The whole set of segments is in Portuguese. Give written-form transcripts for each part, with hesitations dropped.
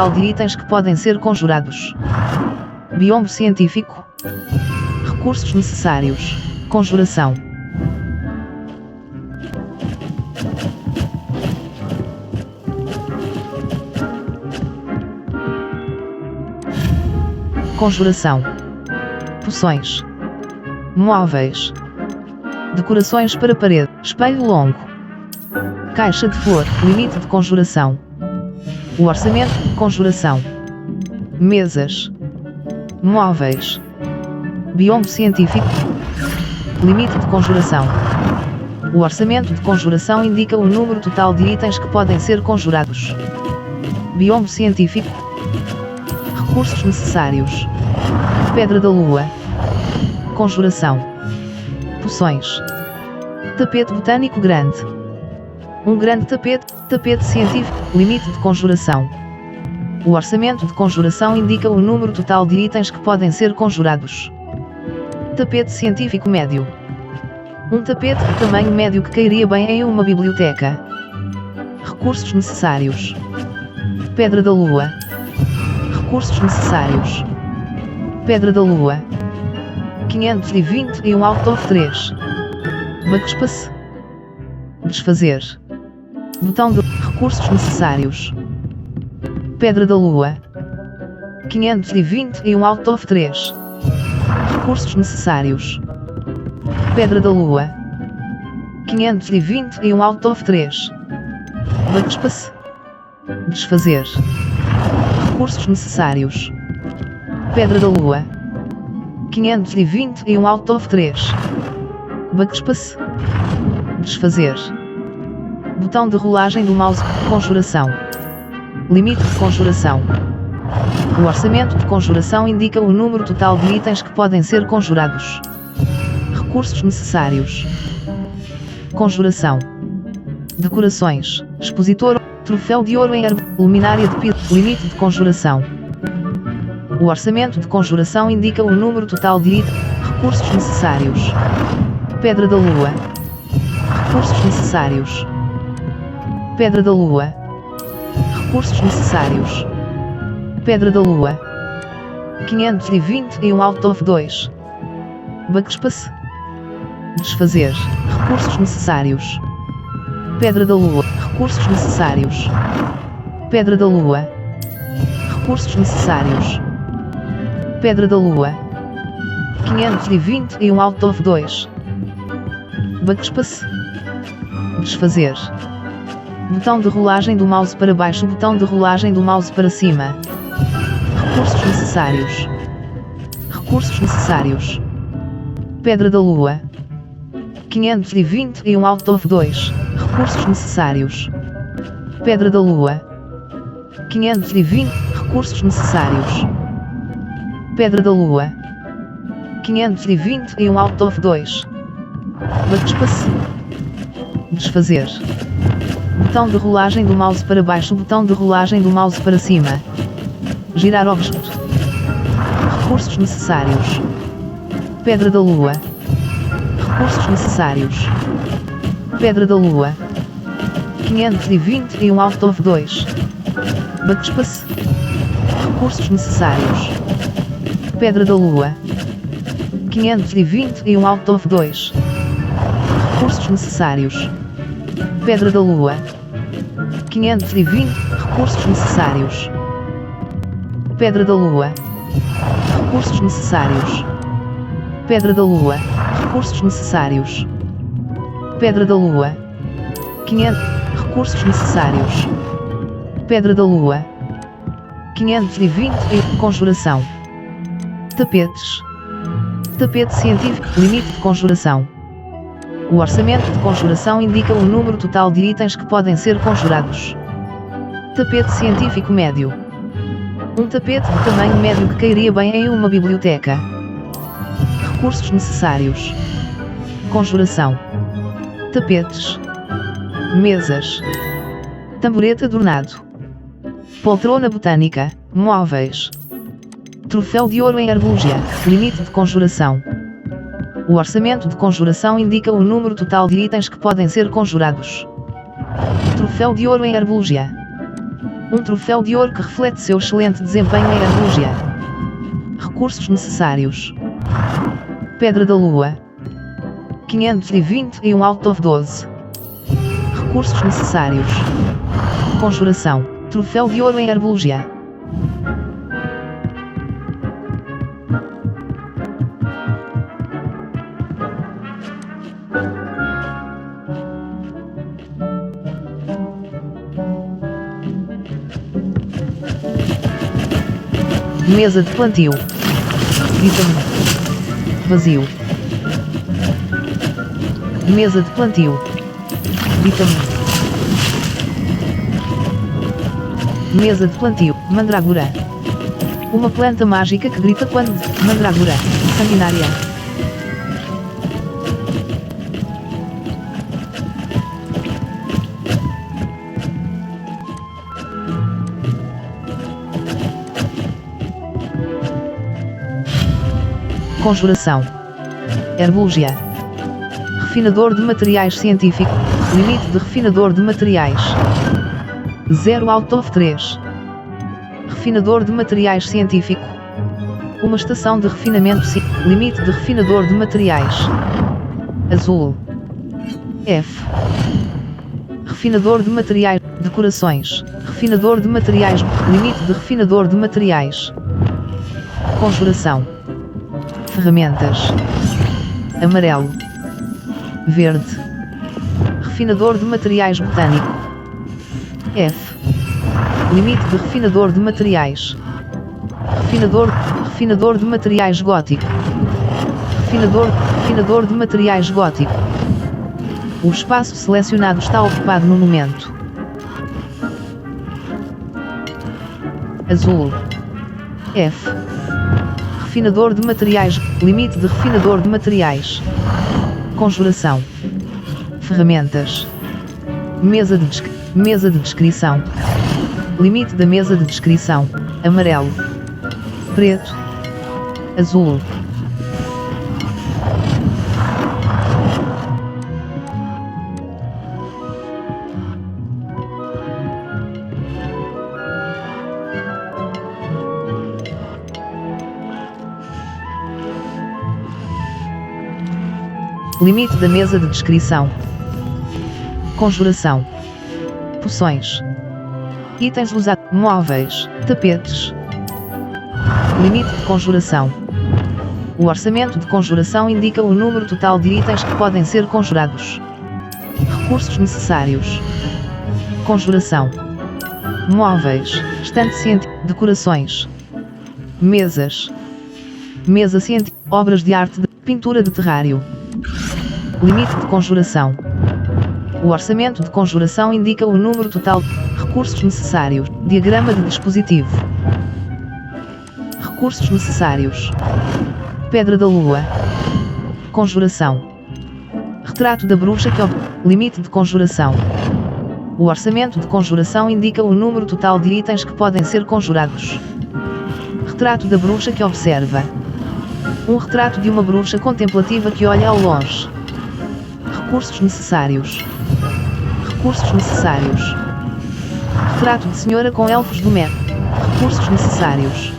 total de itens que podem ser conjurados. Biombo científico. Recursos necessários. Conjuração. Conjuração. Poções. Móveis. Decorações para parede. Espelho longo. Caixa de flor. Limite de conjuração. O orçamento de conjuração. Mesas. Móveis. Biombo científico. Limite de conjuração. O orçamento de conjuração indica o número total de itens que podem ser conjurados. Biombo científico. Recursos necessários. Pedra da lua. Conjuração. Poções. Tapete botânico grande. Um grande tapete. Tapete científico. Limite de conjuração. O orçamento de conjuração indica o número total de itens que podem ser conjurados. Tapete científico médio. Um tapete de tamanho médio que cairia bem em uma biblioteca. Recursos necessários. Pedra da lua. Recursos necessários. Pedra da lua. 521 out of 3. Backspace. Desfazer. Botão de recursos necessários. Pedra da lua. 521 out of 3. Recursos necessários. Pedra da lua. 521 out of 3. Backspace. Desfazer. Recursos necessários. Pedra da lua. 521 out of 3. Backspace. Desfazer. Botão de rolagem do mouse. Conjuração. Limite de conjuração. O orçamento de conjuração indica o número total de itens que podem ser conjurados. Recursos necessários. Conjuração. Decorações. Expositor. Troféu de ouro em herb. Luminária de pila. Limite de conjuração. O orçamento de conjuração indica o número total de itens. Recursos necessários. Pedra da lua. Recursos necessários. Pedra da lua. Recursos necessários. Pedra da lua. 521 out of 2. Backspace. Desfazer. Recursos necessários. Pedra da lua. Recursos necessários. Pedra da lua. Recursos necessários. Pedra da lua. 521 out of 2. Backspace. Desfazer. Botão de rolagem do mouse para baixo. Botão de rolagem do mouse para cima. Recursos necessários. Recursos necessários. Pedra da lua. 521 out of 2. Recursos necessários. Pedra da lua. 520. Recursos necessários. Pedra da lua. 521 out of 2. Backspace. Desfazer. Botão de rolagem do mouse para baixo. Botão de rolagem do mouse para cima. Girar objeto. Recursos necessários. Pedra da lua. Recursos necessários. Pedra da lua. 521 out of 2. Backspace. Recursos necessários. Pedra da lua. 521 out of 2. Recursos necessários. Pedra da lua. 520. Recursos necessários. Pedra da lua. Recursos necessários. Pedra da lua. Recursos necessários. Pedra da lua. 500. Recursos necessários. Pedra da lua. 520. Conjuração. Tapetes. Tapete científico. Limite de conjuração. O orçamento de conjuração indica o número total de itens que podem ser conjurados. Tapete científico médio. Um tapete de tamanho médio que cairia bem em uma biblioteca. Recursos necessários. Conjuração. Tapetes. Mesas. Tamborete adornado. Poltrona botânica. Móveis. Troféu de ouro em arbúgia. Limite de conjuração. O orçamento de conjuração indica o número total de itens que podem ser conjurados. Troféu de ouro em arbúgia. Um troféu de ouro que reflete seu excelente desempenho em Herbologia. Recursos necessários. Pedra da Lua. 521 out of 12. Recursos necessários. Conjuração. Troféu de ouro em Herbologia. Mesa de plantio. Vitamina. Vazio. Mesa de plantio. Vitamina. Mesa de plantio. Mandragora. Uma planta mágica que grita quando... Mandragora. Sanguinária. Conjuração. Herbologia. Refinador de materiais científico. Limite de refinador de materiais. 0 out of 3. Refinador de materiais científico. Uma estação de refinamento. Limite de refinador de materiais. Azul. F. Refinador de materiais. Decorações. Refinador de materiais. Limite de refinador de materiais. Conjuração. Ferramentas. Amarelo. Verde. Refinador de materiais botânico. F. Limite de refinador de materiais. Refinador de materiais gótico. Refinador de materiais gótico. O espaço selecionado está ocupado no momento. Azul. F. Refinador de materiais. Limite de refinador de materiais. Conjuração. Ferramentas. Mesa de descrição. Limite da mesa de descrição. Amarelo. Preto. Azul. Limite da mesa de descrição. Conjuração. Poções. Itens usados. Móveis. Tapetes. Limite de conjuração. O orçamento de conjuração indica o número total de itens que podem ser conjurados. Recursos necessários. Conjuração. Móveis. Estante científico. Decorações. Mesas. Mesa científica. Obras de arte. Pintura de terrário. Limite de conjuração. O orçamento de conjuração indica o número total de recursos necessários. Diagrama de dispositivo. Recursos necessários. Pedra da Lua. Conjuração. Retrato da bruxa que limite de conjuração. O orçamento de conjuração indica o número total de itens que podem ser conjurados. Retrato da bruxa que observa. Um retrato de uma bruxa contemplativa que olha ao longe. Recursos necessários. Recursos necessários. Retrato de senhora com elfos do metro. Recursos necessários.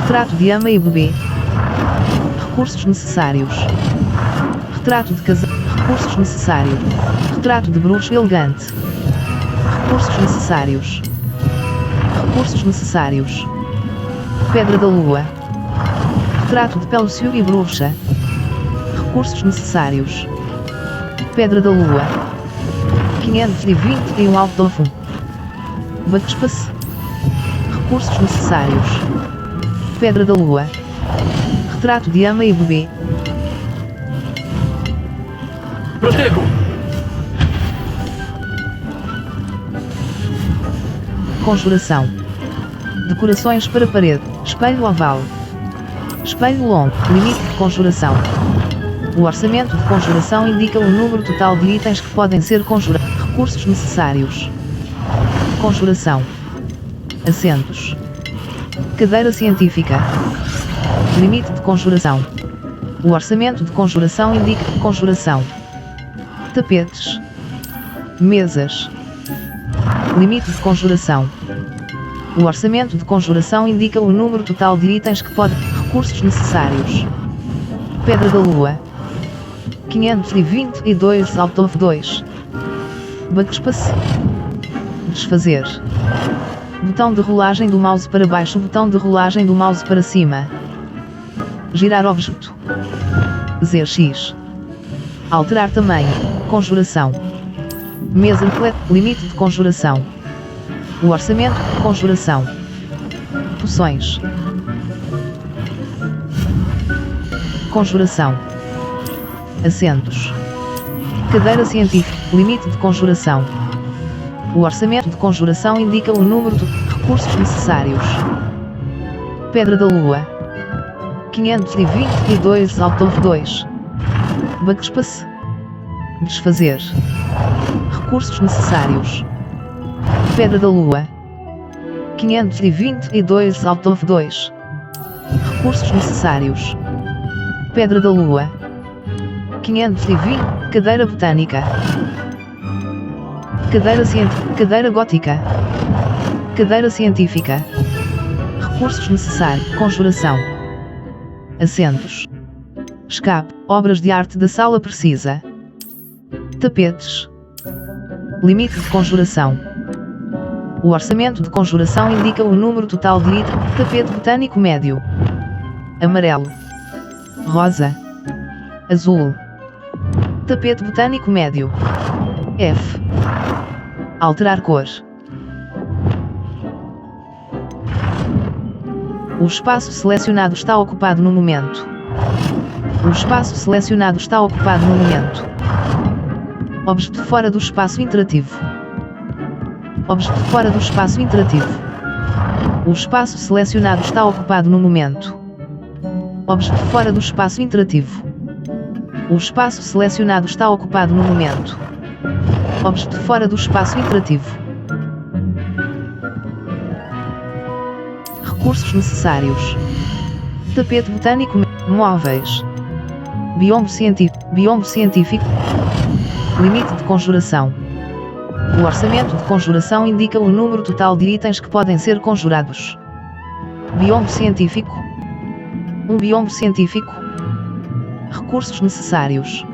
Retrato de ama e bebê. Recursos necessários. Retrato de casal. Recursos necessários. Retrato de bruxo elegante. Recursos necessários. Recursos necessários. Pedra da Lua. Retrato de Pelúcio e bruxa. Recursos necessários. Pedra da Lua. 521 out of 1. Backspace. Recursos necessários. Pedra da Lua. Retrato de ama e bebê. Protego! Conjuração. Decorações para parede. Espelho oval. Espelho longo. Limite de conjuração. O orçamento de conjuração indica o número total de itens que podem ser conjurados. Recursos necessários. Conjuração. Assentos. Cadeira científica. Limite de conjuração. O orçamento de conjuração indica conjuração. Tapetes. Mesas. limite de conjuração. O orçamento de conjuração indica o número total de itens que pode, recursos necessários. Pedra da Lua. 522 out of 2. Backspace. Desfazer. Botão de rolagem do mouse para baixo, botão de rolagem do mouse para cima. Girar objeto. ZX. Alterar tamanho. Conjuração. Mesa limite de conjuração. O orçamento de conjuração. Poções. Conjuração. Assentos. Cadeira científica. Limite de conjuração. O orçamento de conjuração indica o número de recursos necessários. Pedra da Lua. 522 out of 2. Backspace. Desfazer. Recursos necessários. Pedra da Lua. 522 out of 2. Recursos necessários. Pedra da Lua. 520. Cadeira botânica. Cadeira científica. Cadeira gótica. Cadeira científica. Recursos necessários. Conjuração. Assentos. Escape. Obras de arte da sala precisa. Tapetes. Limite de conjuração. O orçamento de conjuração indica o número total de itens. Tapete botânico médio. Amarelo. Rosa. Azul. Tapete botânico médio. F. Alterar cor. O espaço selecionado está ocupado no momento. O espaço selecionado está ocupado no momento. Objeto fora do espaço interativo. Objeto fora do espaço interativo. O espaço selecionado está ocupado no momento. Objeto fora do espaço interativo. O espaço selecionado está ocupado no momento. Objeto fora do espaço interativo. Recursos necessários. Tapete botânico. Móveis. Biombo científico. Limite de conjuração. O orçamento de conjuração indica o número total de itens que podem ser conjurados. Biombo científico. Um biombo científico. Recursos necessários.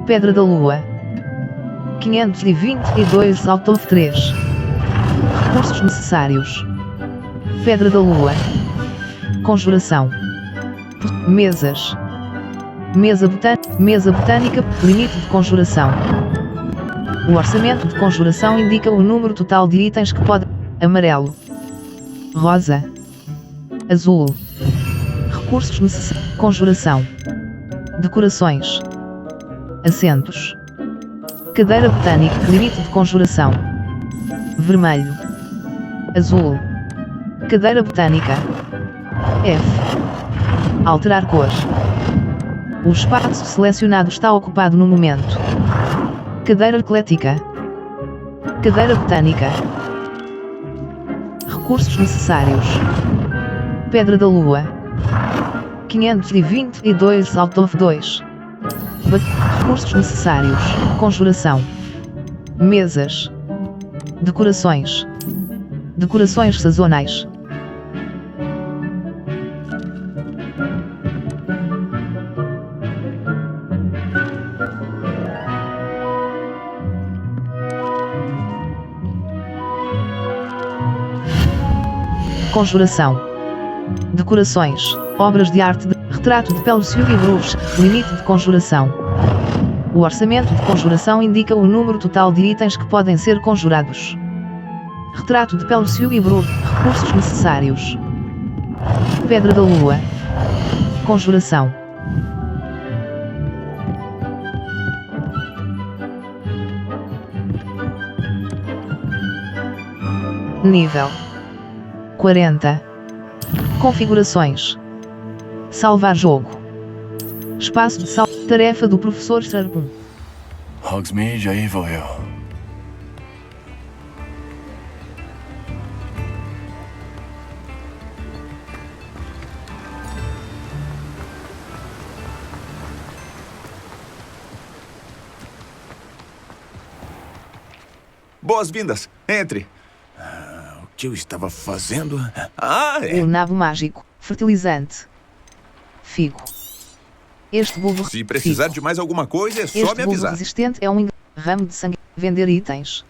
Pedra da Lua. 522 out of 3. Recursos necessários. Pedra da Lua. Conjuração. Mesas. Mesa botânica. Limite de conjuração. O orçamento de conjuração indica o número total de itens que pode. Amarelo. Rosa. Azul. Recursos necessários. Conjuração. Decorações. Assentos. Cadeira botânica. Limite de conjuração. Vermelho. Azul. Cadeira botânica. F. Alterar cor. O espaço selecionado está ocupado no momento. Cadeira eclética. Cadeira botânica. Recursos necessários. Pedra da Lua. 522 out of 2. Recursos necessários. Conjuração. Mesas. Decorações. Decorações sazonais. Conjuração. Decorações. Obras de arte. Retrato de Pelúcio e Bruges. Limite de conjuração. O orçamento de conjuração indica o número total de itens que podem ser conjurados. Retrato de Pelúcio e Bruges. Recursos necessários. Pedra da Lua. Conjuração. Nível 40. Configurações. Salvar jogo. Espaço de tarefa do professor Sarbum. Hogsmeade já evoluiu. Boas-vindas. Entre. O que eu estava fazendo? Ah, é. O nabo mágico. Fertilizante. Figo. Este bulbo. Se precisar figo. de mais alguma coisa, é só Este me bulbo avisar. resistente é um ramo de sangue. Vender itens.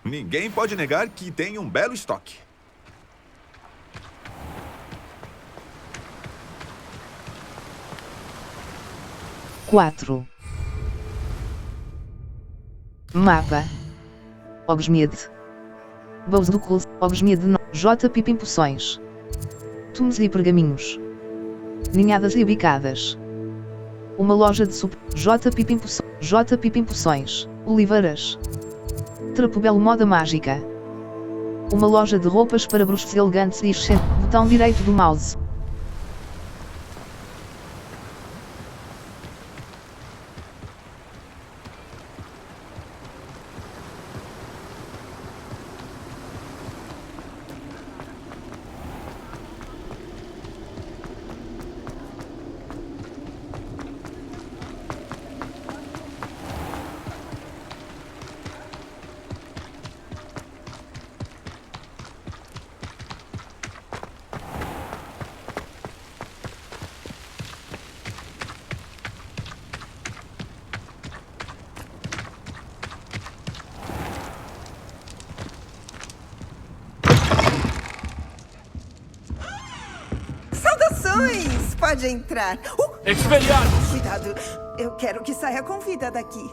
Ninguém pode negar que tem um belo estoque. Quatro. Mapa. Hogsmeade. Bouzdúculos. Hogsmeade. J. Pipimpoções. Tumos e pergaminhos. Ninhadas e bicadas. Uma loja de J. Pipimpoções. J. Pipimpoções. Oliveiras. Trapobelo moda mágica. Uma loja de roupas para bruxos elegantes e excêntricos. Botão direito do mouse. Saudações! Pode entrar. Expelliarmus! Cuidado, eu quero que saia com vida daqui.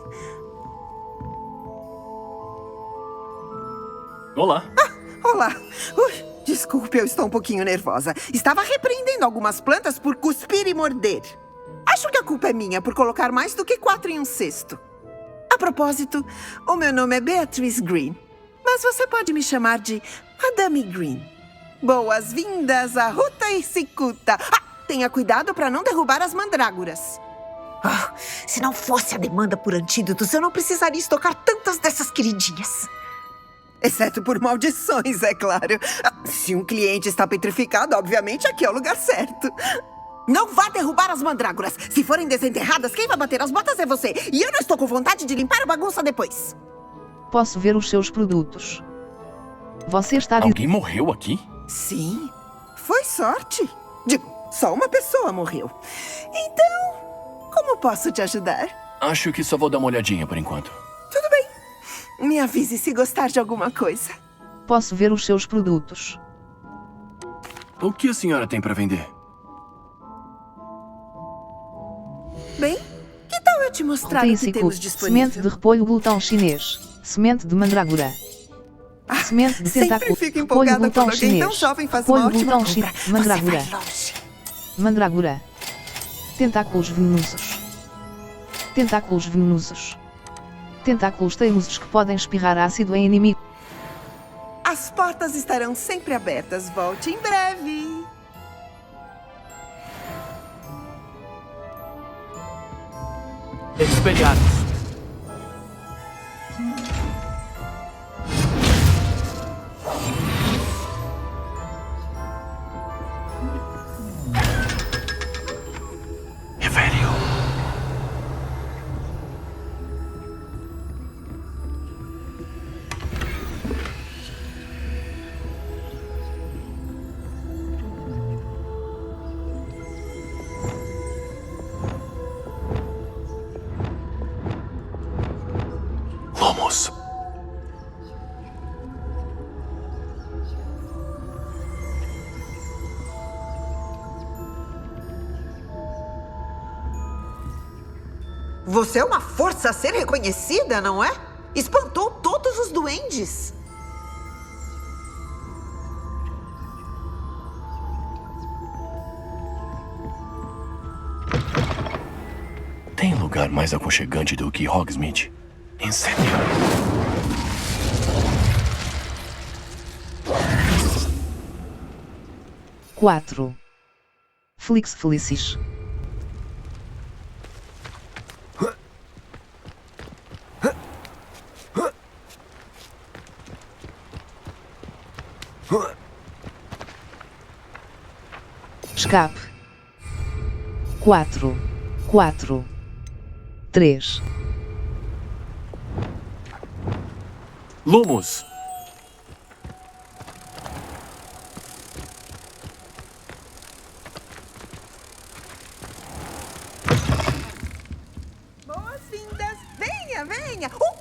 Olá. Olá. Ui, desculpe, eu estou um pouquinho nervosa. Estava repreendendo algumas plantas por cuspir e morder. Acho que a culpa é minha por colocar mais do que 4 em um cesto. A propósito, o meu nome é Beatrice Green, mas você pode me chamar de Madame Green. Boas-vindas à Ruta e Cicuta. Tenha cuidado para não derrubar as mandrágoras. Se não fosse a demanda por antídotos, eu não precisaria estocar tantas dessas queridinhas. Exceto por maldições, é claro. Se um cliente está petrificado, obviamente aqui é o lugar certo. Não vá derrubar as mandrágoras. Se forem desenterradas, quem vai bater as botas é você. E eu não estou com vontade de limpar a bagunça depois. Posso ver os seus produtos. Você está de... Alguém morreu aqui? Sim, foi sorte. Só uma pessoa morreu. Então, como posso te ajudar? Acho que só vou dar uma olhadinha por enquanto. Tudo bem. Me avise se gostar de alguma coisa. Posso ver os seus produtos. O que a senhora tem para vender? Bem, que tal eu te mostrar o que Cicuta. temos disponível? Semente de repolho glutão chinês. Semente de mandrágora. Semente de Sempre tentáculo. fico Repolho empolgada glutão quando alguém tão chinês. jovem faz uma Repolho ótima glutão compra. chinês. Você Mandrágora. vai longe. Mandrágora. Tentáculos venenosos. Tentáculos venenosos. Tentáculos teimosos que podem espirrar ácido em inimigo. As portas estarão sempre abertas. Volte em breve. Expelliarmus! Revelio! Vamos! Você é uma força a ser reconhecida, não é? Espantou todos os duendes. Tem lugar mais aconchegante do que Hogsmeade? Incêndio! Quatro. Flix Felicis. Escape. 4. 3. Lumos! Boas-vindas! Venha, venha! O